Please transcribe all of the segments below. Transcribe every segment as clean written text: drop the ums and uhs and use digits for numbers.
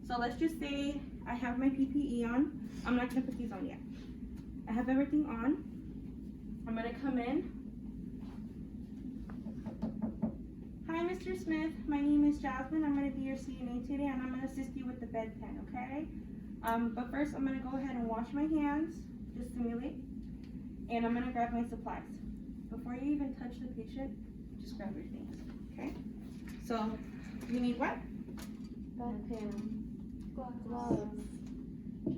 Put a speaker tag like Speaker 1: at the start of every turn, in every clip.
Speaker 1: So let's just say I have my PPE on. I'm not gonna put these on yet. I have everything on. I'm gonna come in. Hi, Mr. Smith. My name is Jasmine. I'm gonna be your CNA today, and I'm gonna assist you with the bedpan, okay? But first, I'm gonna go ahead and wash my hands, just simulate, and I'm gonna grab my supplies. Before you even touch the patient, just grab your things, okay? So, you need what?
Speaker 2: Bedpan.
Speaker 3: Gloves.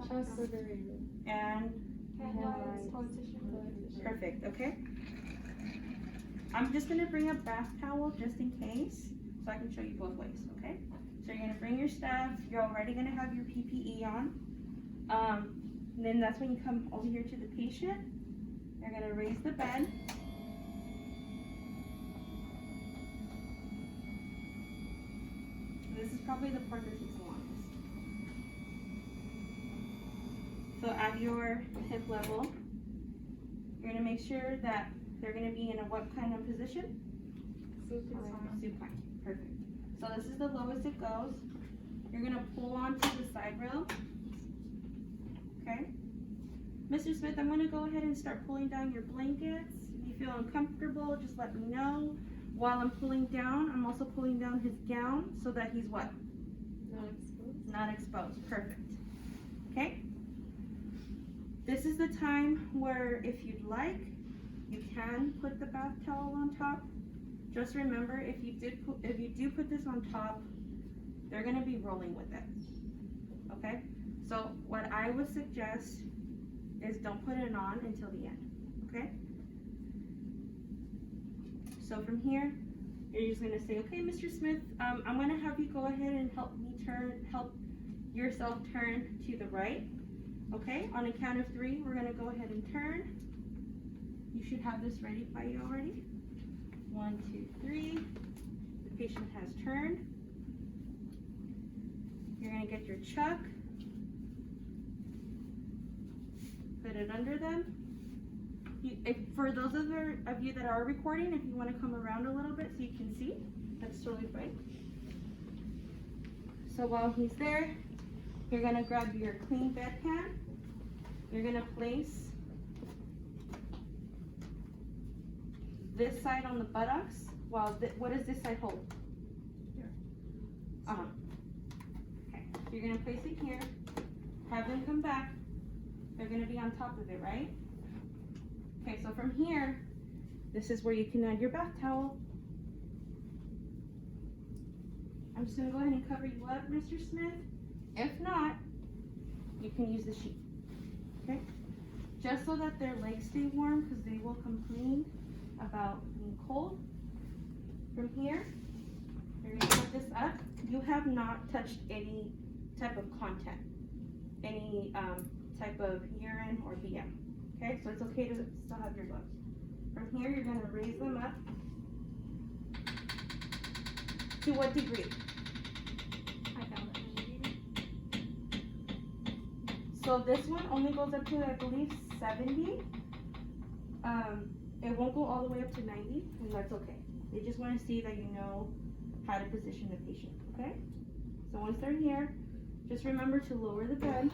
Speaker 2: Chest liberated.
Speaker 1: And
Speaker 3: Hand wipes, toilet tissue.
Speaker 1: perfect, okay? I'm just gonna bring a bath towel just in case, so I can show you both ways, okay? So you're gonna bring your stuff, you're already gonna have your PPE on. Then that's when you come over here to the patient. You're gonna raise the bed. This is probably the part that takes the longest. So at your hip level, you're gonna make sure that they're gonna be in a what kind of position? Supine. Perfect. So this is the lowest it goes. You're gonna pull onto the side rail. Okay. Mr. Smith, I'm gonna go ahead and start pulling down your blankets. If you feel uncomfortable, just let me know. While I'm pulling down, I'm also pulling down his gown so that he's what?
Speaker 2: Not exposed.
Speaker 1: Not exposed. Perfect. Okay. This is the time where, if you'd like, you can put the bath towel on top. Just remember, if you do put this on top, they're gonna be rolling with it. Okay. So what I would suggest is don't put it on until the end. Okay. So from here, you're just gonna say, okay, Mr. Smith, I'm gonna have you go ahead and help yourself turn to the right. Okay, on a count of 3, we're gonna go ahead and turn. You should have this ready by you already. 1, 2, 3. The patient has turned. You're gonna get your chuck. Put it under them. For those of you that are recording, if you want to come around a little bit so you can see, that's totally fine. So while he's there, you're going to grab your clean bedpan. You're going to place this side on the buttocks, while what does this side hold?
Speaker 3: Here.
Speaker 1: Okay, so you're going to place it here, have them come back. They're going to be on top of it, right? Okay, so from here, this is where you can add your bath towel. I'm just going to go ahead and cover you up, Mr. Smith. If not, you can use the sheet, okay? Just so that their legs stay warm, because they will complain about being cold. From here, you're going to put this up. You have not touched any type of content, any type of urine or BM. Okay, so it's okay to still have your gloves. From here, you're going to raise them up. To what degree?
Speaker 3: I found it.
Speaker 1: So this one only goes up to, I believe, 70. It won't go all the way up to 90, and that's okay. They just want to see that you know how to position the patient, okay? So once they're here, just remember to lower the bed.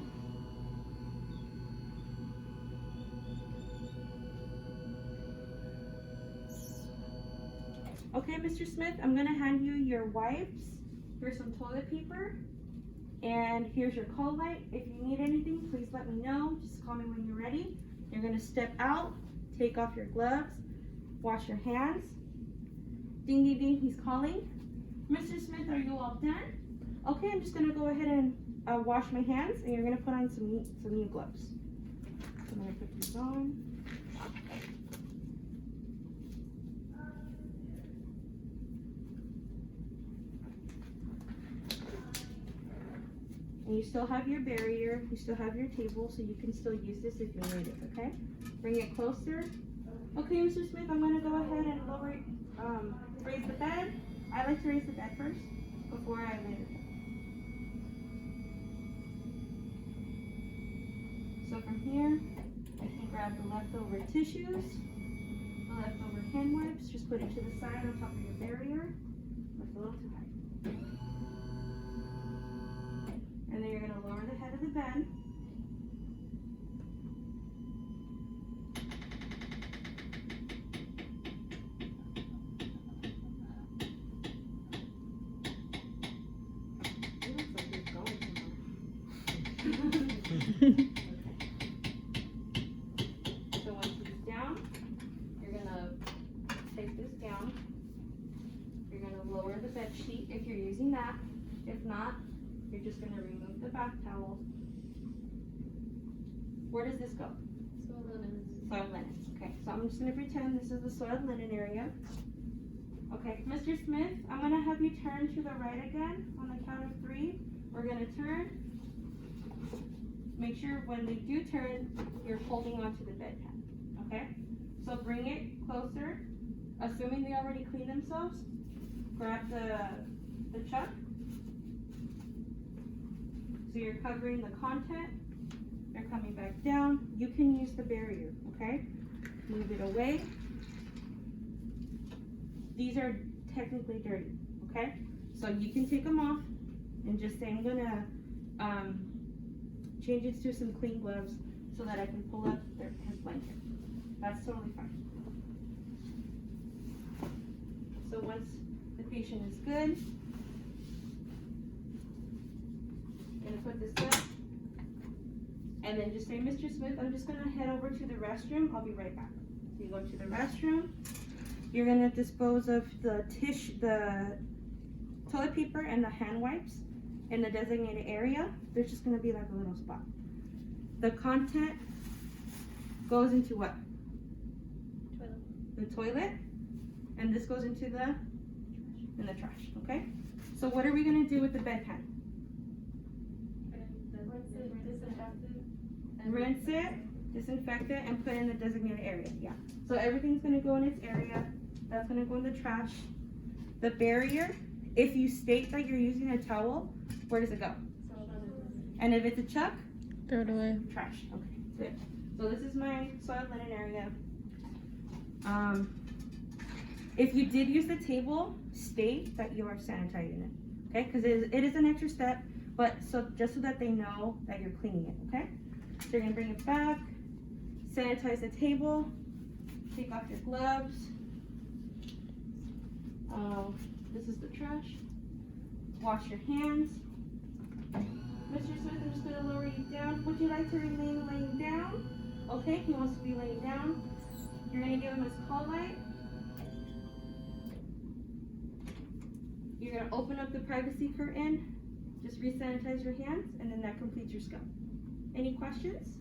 Speaker 1: Okay, Mr. Smith, I'm gonna hand you your wipes. Here's some toilet paper. And here's your call light. If you need anything, please let me know. Just call me when you're ready. You're gonna step out, take off your gloves, wash your hands. Ding, ding, ding, he's calling. Mr. Smith, are you all done? Okay, I'm just gonna go ahead and wash my hands, and you're gonna put on some new gloves. So I'm gonna put these on. And you still have your barrier, you still have your table, so you can still use this if you need it, okay? Bring it closer. Okay, Mr. Smith, I'm gonna go ahead and raise the bed. I like to raise the bed first before I lay the bed. So from here, I can grab the leftover tissues, the leftover hand wipes, just put it to the side on top of your barrier. That's a little too high. bed. It looks like it's going somewhere. So once it's down, you're gonna take this down. You're gonna lower the bed sheet if you're using that. If not, you're just gonna remove the bath towel. Where does this go?
Speaker 2: Soiled linen.
Speaker 1: Soiled linen. Okay, so I'm just gonna pretend this is the soiled linen area. Okay, Mr. Smith, I'm gonna have you turn to the right again on the count of 3. We're gonna turn. Make sure when they do turn, you're holding onto the bedpan. Okay? So bring it closer. Assuming they already cleaned themselves, grab the chuck. So you're covering the content. They're coming back down. You can use the barrier, okay? Move it away. These are technically dirty, okay? So you can take them off and just say, I'm gonna change it to some clean gloves so that I can pull up his blanket. That's totally fine. So once the patient is good, I'm gonna put this up. And then just say, Mr. Smith, I'm just gonna head over to the restroom. I'll be right back. So you go to the restroom. You're gonna dispose of the toilet paper and the hand wipes in the designated area. There's just gonna be like a little spot. The content goes into what?
Speaker 2: Toilet.
Speaker 1: The toilet. And this goes into the trash, okay? So what are we gonna do with the bedpan? Rinse it, disinfect it, and put it in the designated area. Yeah. So everything's gonna go in its area. That's gonna go in the trash. The barrier, if you state that you're using a towel, where does it go? And if it's a chuck?
Speaker 4: Throw it away.
Speaker 1: Trash. Okay, good. So this is my soiled linen area. If you did use the table, state that you are sanitizing it. Okay, because it is an extra step, but just so that they know that you're cleaning it. Okay. So you're gonna bring it back, sanitize the table, take off your gloves. This is the trash. Wash your hands. Mr. Smith, I'm just gonna lower you down. Would you like to remain laying down? Okay, he wants to be laying down. You're gonna give him his call light. You're gonna open up the privacy curtain, just re-sanitize your hands, and then that completes your scope. Any questions?